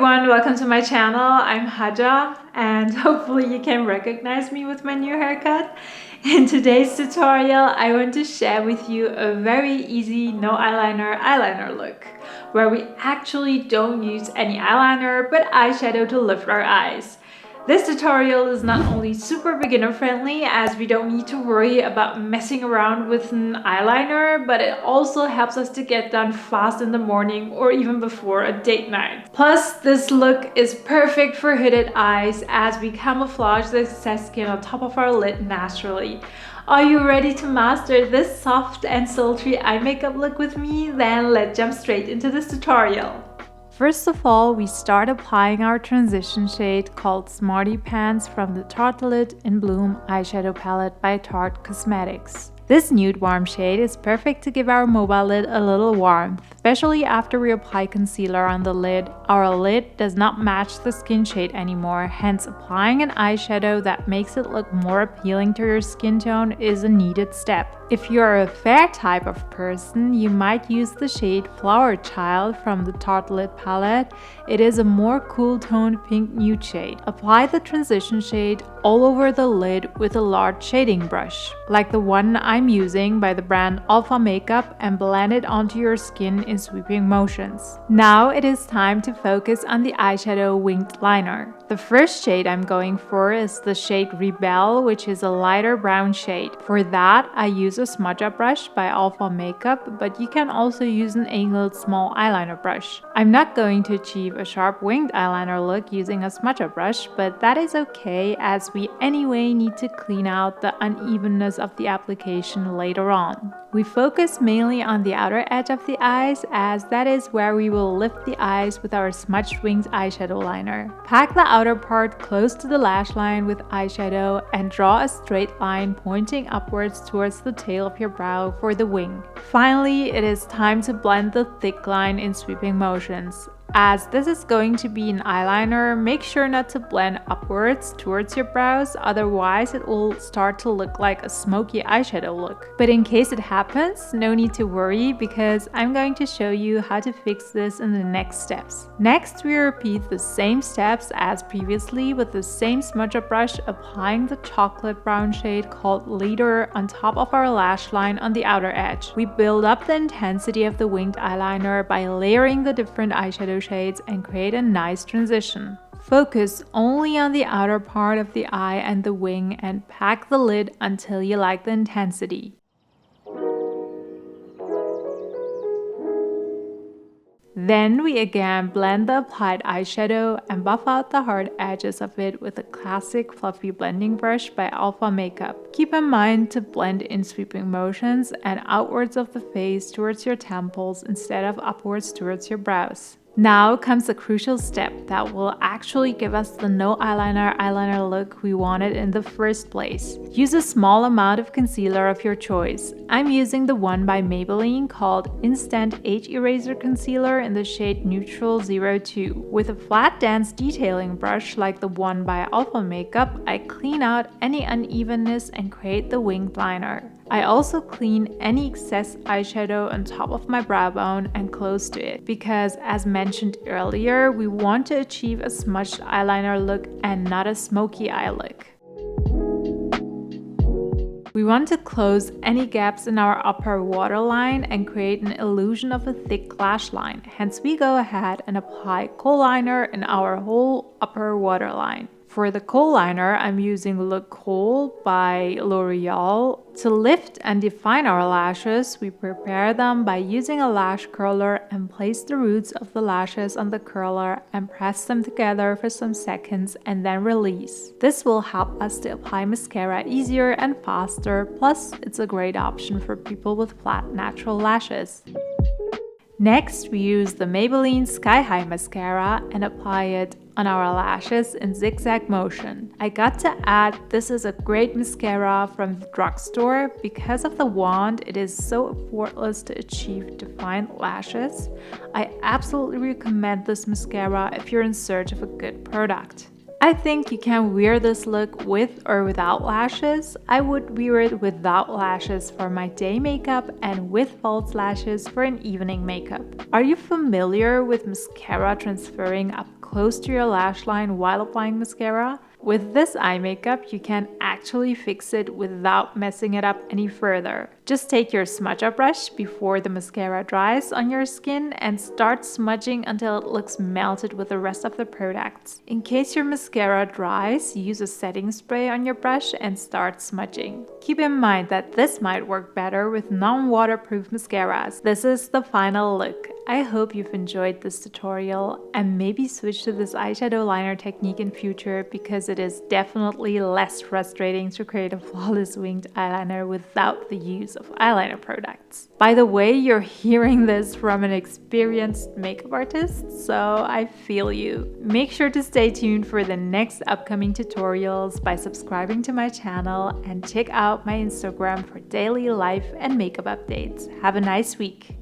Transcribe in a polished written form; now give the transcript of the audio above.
everyone, welcome to my channel. I'm Haja and hopefully you can recognize me with my new haircut. In today's tutorial, I want to share with you a very easy no eyeliner look where we actually don't use any eyeliner but eyeshadow to lift our eyes. This tutorial is not only super beginner friendly as we don't need to worry about messing around with an eyeliner, but it also helps us to get done fast in the morning or even before a date night. Plus, this look is perfect for hooded eyes as we camouflage the excess skin on top of our lid naturally. Are you ready to master this soft and sultry eye makeup look with me? Then let's jump straight into this tutorial. First of all, we start applying our transition shade called Smarty Pants from the Tartelette in Bloom eyeshadow palette by Tarte Cosmetics. This nude warm shade is perfect to give our mobile lid a little warmth, especially after we apply concealer on the lid. Our lid does not match the skin shade anymore, hence applying an eyeshadow that makes it look more appealing to your skin tone is a needed step. If you're a fair type of person, you might use the shade Flower Child from the Tartelette palette. It is a more cool toned pink nude shade. Apply the transition shade all over the lid with a large shading brush, like the one I'm using by the brand Alpha Makeup, and blend it onto your skin in sweeping motions. Now it is time to focus on the eyeshadow winged liner. The first shade I'm going for is the shade Rebel, which is a lighter brown shade. For that, I use a smudger brush by Alpha Makeup, but you can also use an angled small eyeliner brush. I'm not going to achieve a sharp winged eyeliner look using a smudger brush, but that is okay as we anyway need to clean out the unevenness of the application later on. We focus mainly on the outer edge of the eyes as that is where we will lift the eyes with our smudged winged eyeshadow liner. Pack the outer part close to the lash line with eyeshadow and draw a straight line pointing upwards towards the tail of your brow for the wing. Finally, it is time to blend the thick line in sweeping motions. As this is going to be an eyeliner, make sure not to blend upwards towards your brows, otherwise it will start to look like a smoky eyeshadow look. But in case it happens, no need to worry because I'm going to show you how to fix this in the next steps. Next, we repeat the same steps as previously with the same smudger brush, applying the chocolate brown shade called Leader on top of our lash line on the outer edge. We build up the intensity of the winged eyeliner by layering the different eyeshadow shades and create a nice transition. Focus only on the outer part of the eye and the wing and pack the lid until you like the intensity. Then we again blend the applied eyeshadow and buff out the hard edges of it with a classic fluffy blending brush by Alpha Makeup. Keep in mind to blend in sweeping motions and outwards of the face towards your temples instead of upwards towards your brows. Now comes a crucial step that will actually give us the no eyeliner look we wanted in the first place. Use a small amount of concealer of your choice. I'm using the one by Maybelline called Instant Age Eraser Concealer in the shade Neutral 02. With a flat dense detailing brush like the one by Alpha Makeup, I clean out any unevenness and create the winged liner. I also clean any excess eyeshadow on top of my brow bone and close to it because, as mentioned earlier, we want to achieve a smudged eyeliner look and not a smoky eye look. We want to close any gaps in our upper waterline and create an illusion of a thick lash line. Hence, we go ahead and apply kohl liner in our whole upper waterline. For the kohl liner, I'm using Le Kohl by L'Oreal. To lift and define our lashes, we prepare them by using a lash curler and place the roots of the lashes on the curler and press them together for some seconds and then release. This will help us to apply mascara easier and faster, plus it's a great option for people with flat natural lashes. Next, we use the Maybelline Sky High Mascara and apply it on our lashes in zigzag motion. I got to add, this is a great mascara from the drugstore. Because of the wand, it is so effortless to achieve defined lashes. I absolutely recommend this mascara if you're in search of a good product. I think you can wear this look with or without lashes. I would wear it without lashes for my day makeup and with false lashes for an evening makeup. Are you familiar with mascara transferring up close to your lash line while applying mascara? With this eye makeup, you can actually fix it without messing it up any further. Just take your smudger brush before the mascara dries on your skin and start smudging until it looks melted with the rest of the products. In case your mascara dries, use a setting spray on your brush and start smudging. Keep in mind that this might work better with non-waterproof mascaras. This is the final look. I hope you've enjoyed this tutorial and maybe switch to this eyeshadow liner technique in future because it is definitely less frustrating to create a flawless winged eyeliner without the use of eyeliner products. By the way, you're hearing this from an experienced makeup artist, so I feel you. Make sure to stay tuned for the next upcoming tutorials by subscribing to my channel and check out my Instagram for daily life and makeup updates. Have a nice week.